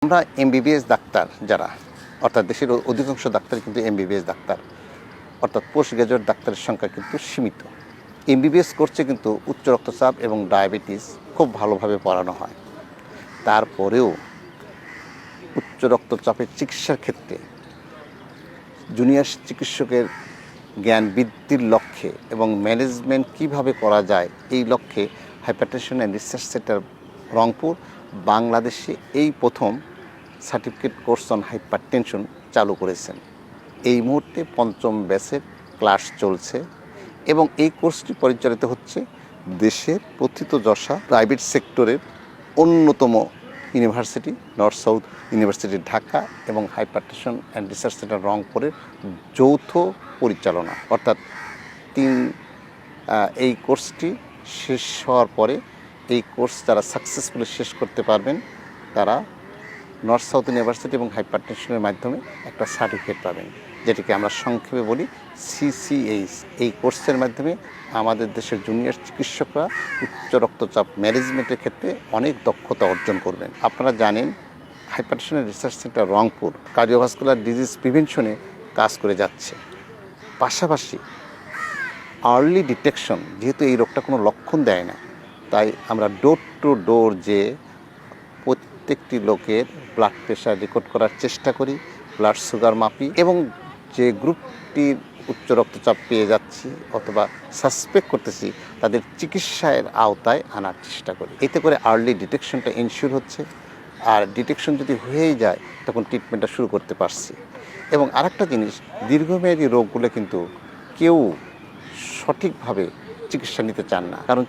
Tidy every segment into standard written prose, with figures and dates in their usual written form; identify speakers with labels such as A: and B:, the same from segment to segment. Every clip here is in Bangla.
A: আমরা এমবিবিএস ডাক্তার যারা, অর্থাৎ দেশের অধিকাংশ ডাক্তার কিন্তু এমবিবিএস ডাক্তার, অর্থাৎ পোস্ট গ্রাজুয়েট ডাক্তারের সংখ্যা কিন্তু সীমিত। এমবিবিএস কোর্সে কিন্তু উচ্চ রক্তচাপ এবং ডায়াবেটিস খুব ভালোভাবে পড়ানো হয়। তারপরেও উচ্চ রক্তচাপের চিকিৎসার ক্ষেত্রে জুনিয়র চিকিৎসকের জ্ঞান বৃদ্ধির লক্ষ্যে এবং ম্যানেজমেন্ট কিভাবে করা যায় এই লক্ষ্যে hypertension and research centre Rangpur বাংলাদেশে এই প্রথম সার্টিফিকেট কোর্স অন হাইপারটেনশন চালু করেছেন। এই মুহূর্তে পঞ্চম ব্যাচের ক্লাস চলছে এবং এই কোর্সটি পরিচালিত হচ্ছে দেশের প্রথিতযশা প্রাইভেট সেক্টরের অন্যতম university north south university Dhaka এবং হাইপারটেনশন অ্যান্ড রিসার্চ সেন্টার রংপুরের যৌথ পরিচালনা। অর্থাৎ এই কোর্সটি শেষ হওয়ার পরে এই কোর্স যারা সাকসেসফুলি শেষ করতে পারবেন তারা নর্থ সাউথ ইউনিভার্সিটি এবং হাইপারটেনশনের মাধ্যমে একটা সার্টিফিকেট পাবেন, যেটিকে আমরা সংক্ষেপে বলি সিসিএইচ। এই কোর্সের মাধ্যমে আমাদের দেশের জুনিয়র চিকিৎসকরা উচ্চ রক্তচাপ ম্যানেজমেন্টের ক্ষেত্রে অনেক দক্ষতা অর্জন করবেন। আপনারা জানেন hypertension research centre Rangpur cardiovascular disease প্রিভেনশনে কাজ করে যাচ্ছে। পাশাপাশি আর্লি ডিটেকশন, যেহেতু এই রোগটা কোনো লক্ষণ দেয় না, তাই আমরা ডোর টু ডোর যে প্রত্যেকটি লোকের ব্লাড প্রেশার রেকর্ড করার চেষ্টা করি, ব্লাড সুগার মাপি এবং যে গ্রুপটির উচ্চ রক্তচাপ পেয়ে যাচ্ছি অথবা সাসপেক্ট করতেছি তাদের চিকিৎসার আওতায় আনার চেষ্টা করি। এতে করে আর্লি ডিটেকশনটা এনশিওর হচ্ছে, আর ডিটেকশন যদি হয়েই যায় তখন ট্রিটমেন্টটা শুরু করতে পারছি। এবং আরেকটা জিনিস, দীর্ঘমেয়াদী রোগগুলো কিন্তু কেউ সঠিকভাবে চিকিৎসা নিতে চান না, কারণ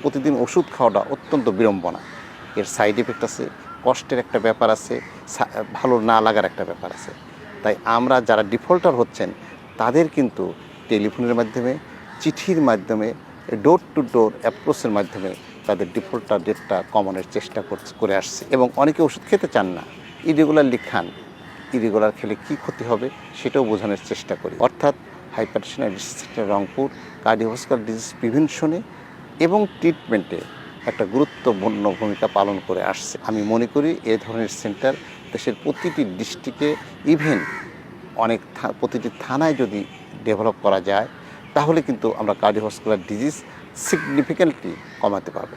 A: প্রতিদিন ওষুধ খাওয়াটা অত্যন্ত বিড়ম্বনা। এর সাইড এফেক্ট আছে, কষ্টের একটা ব্যাপার আছে, ভালো না লাগার একটা ব্যাপার আছে। তাই আমরা যারা ডিফল্টার হচ্ছেন তাদের কিন্তু টেলিফোনের মাধ্যমে, চিঠির মাধ্যমে, ডোর টু ডোর অ্যাপ্রোচের মাধ্যমে তাদের ডিফল্টার ডেটটা কমানোর চেষ্টা করে আসছে। এবং অনেকে ওষুধ খেতে চান না, ইরেগুলারলি খান। ইরেগুলার খেলে কী ক্ষতি হবে সেটাও বোঝানোর চেষ্টা করি। অর্থাৎ hypertension and research centre Rangpur cardiovascular disease প্রিভেনশনে এবং ট্রিটমেন্টে একটা গুরুত্বপূর্ণ ভূমিকা পালন করে আসছে। আমি মনে করি এ ধরনের সেন্টার দেশের প্রতিটি ডিস্ট্রিক্টে, ইভেন প্রতিটি থানায় যদি ডেভেলপ করা যায় তাহলে কিন্তু আমরা কার্ডিওভাস্কুলার ডিজিজ সিগনিফিক্যান্টলি কমাতে পারবো।